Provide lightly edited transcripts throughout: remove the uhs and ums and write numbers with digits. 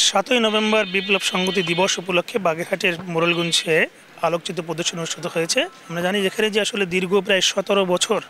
7ই November বিপ্লব সংহতি দিবস উপলক্ষে বাগেরহাটের মোড়লগঞ্জে আলোকচিত্র প্রদর্শনী অনুষ্ঠিত হয়েছে। আমরা জানি যেখানে যে আসলে দীর্ঘ প্রায় 17 বছর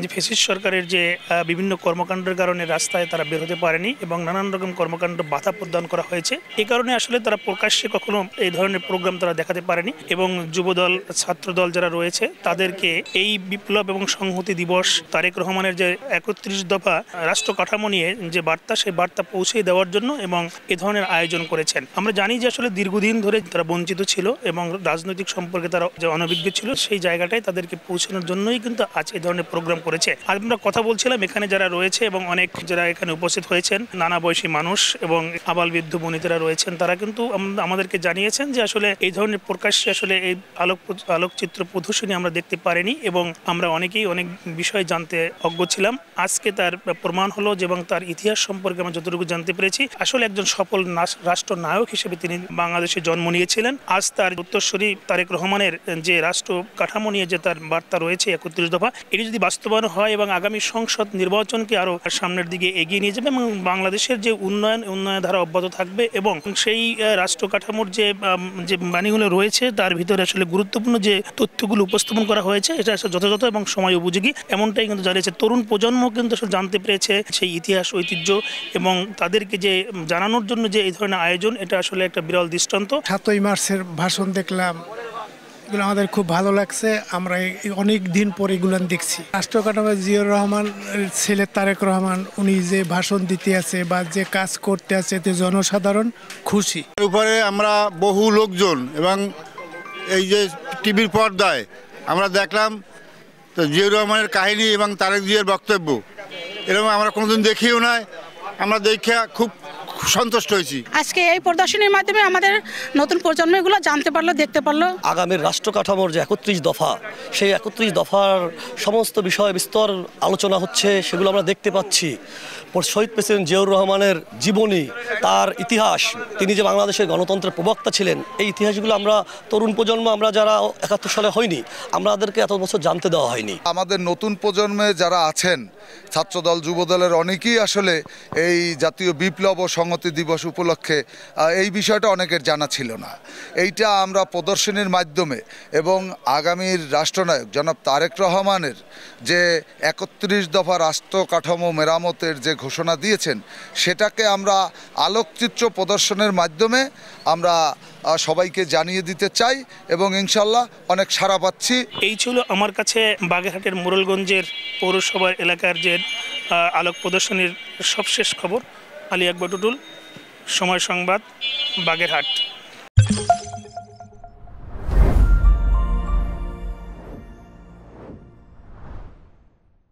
যে ফ্যাসিস্ট সরকারের যে বিভিন্ন কর্মকাণ্ডের কারণে রাস্তায় তারা বের হতে পারেনি এবং নানান রকম কর্মকাণ্ড বাধা প্রদান করা হয়েছে। এই কারণে আসলে তারা প্রকাশ্যে কখনো এই ধরনের প্রোগ্রাম তারা দেখাতে পারেনি এবং যুবদল ছাত্রদল যারা রয়েছে তাদেরকে এই বিপ্লব এবং সংহতি দিবস তারেক রহমানের যে 31 দফা রাষ্ট্র কাঠামো নিয়ে যে বার্তা, সেই বার্তা পৌঁছে দেওয়ার জন্য এবং এ ধরনের আয়োজন করেছেন। আমরা জানি যে আসলে দীর্ঘদিন ধরে তারা বঞ্চিত ছিল এবং রাজনৈতিক সম্পর্কে তারা যে অনভিজ্ঞ ছিল, সেই জায়গাটায় তাদেরকে পৌঁছানোর জন্যই কিন্তু আজ এই ধরনের প্রোগ্রাম করেছে। আমরা কথা বলছিলাম এখানে যারা রয়েছে এবং অনেক যারা এখানে উপস্থিত হয়েছেন, নানা বয়সী মানুষ এবং আবাল বৃদ্ধ বনিতারা রয়েছেন, তারা কিন্তু আমাদেরকে জানিয়েছেন যে আসলে এই ধরনের প্রকাশ্যে আসলে এই আলোকচিত্র প্রদর্শনী আমরা দেখতে পারিনি এবং আমরা অনেকেই অনেক বিষয় জানতে অজ্ঞ ছিলাম। আজকে তার প্রমাণ হলো যে এবং তার ইতিহাস সম্পর্কে আমরা যতটুকু জানতে পেরেছি, আসলে একজন সফল রাষ্ট্রনায়ক হিসেবে তিনি বাংলাদেশে জন্ম নিয়েছিলেন। আজ তার উত্তরসূরি তারেক রহমানের যে রাষ্ট্র কাঠামো নিয়ে যে তার বার্তা রয়েছে 31 দফা, এটি যদি বাস্তবায়ন হয় এবং আগামী সংসদ নির্বাচনকে আরো সামনের দিকে এগিয়ে নিয়ে যাবে এবং বাংলাদেশের যে উন্নয়ন ধারা অব্যাহত থাকবে এবং সেই রাষ্ট্র কাঠামোর যে বাণীগুলো রয়েছে তার ভিতরে আসলে গুরুত্বপূর্ণ যে তথ্যগুলো উপস্থাপন করা হয়েছে, এটা আসলে যথাযথ এবং সময় উপযোগী, এমনটাই কিন্তু জানিয়েছে। তরুণ প্রজন্ম কিন্তু আসলে জানতে পেরেছে সেই ইতিহাস ঐতিহ্য এবং তাদেরকে যে জানানোর জন্য যে এই ধরনের আয়োজন, এটা আসলে একটা বিরল দৃষ্টান্ত। 7ই মার্চের ভাষণ দেখলাম, এগুলো আমাদের খুব ভালো লাগছে। আমরা অনেক দিন পরে এগুলো দেখছি। রাষ্ট্র কাঠামো জিয়াউর রহমান ছেলে তারেক রহমান, উনি যে ভাষণ দিতে আছে বা যে কাজ করতে আছে, এতে জনসাধারণ খুশি। উপরে আমরা বহু লোকজন এবং এই যে টিভির পর্দায় আমরা দেখলাম তো জিয়াউর রহমানের কাহিনী এবং তারেক জিয়ার বক্তব্য, এরকম আমরা কোনোদিন দেখিও নাই। আমরা দেখে খুব সন্তুষ্ট হয়েছি। আজকে এই প্রদর্শনীর মাধ্যমে আমাদের নতুন প্রজন্ম এগুলো জানতে পারলো, দেখতে পারলো। আগামীর রাষ্ট্র কাঠামোর যে 31 দফা, সেই 31 দফার সমস্ত বিষয় বিস্তর আলোচনা হচ্ছে, সেগুলো আমরা দেখতে পাচ্ছি। শহীদ প্রেসিডেন্ট জিয়াউর রহমানের জীবনী, তার ইতিহাস, তিনি যে বাংলাদেশের গণতন্ত্রের প্রবক্তা ছিলেন, এই ইতিহাসগুলো আমরা তরুণ প্রজন্ম, আমরা যারা 71 সালে হয়নি, আমাদেরকে এত বছর জানতে দেওয়া হয়নি। আমাদের নতুন প্রজন্মে যারা আছেন, ছাত্রদল যুবদলের অনেকেই আসলে এই জাতীয় বিপ্লব ও সংহতি দিবস উপলক্ষে এই বিষয়টা অনেকের জানা ছিল না। এইটা আমরা প্রদর্শনীর মাধ্যমে এবং আগামীর রাষ্ট্রনায়ক জনাব তারেক রহমানের যে 31 দফা রাষ্ট্র কাঠামো মেরামতের যে ঘোষণা দিয়েছেন, সেটাকে আমরা আলোকচিত্র প্রদর্শনের মাধ্যমে আমরা সবাইকে জানিয়ে দিতে চাই এবং ইনশাল্লাহ অনেক সাড়া পাচ্ছি। এই ছিল আমার কাছে বাগেরহাটের মোড়লগঞ্জের পৌরসভার এলাকার যে আলোক প্রদর্শনীর সবশেষ খবর। আলী আকবর টুটুল, সময় সংবাদ, বাগেরহাট।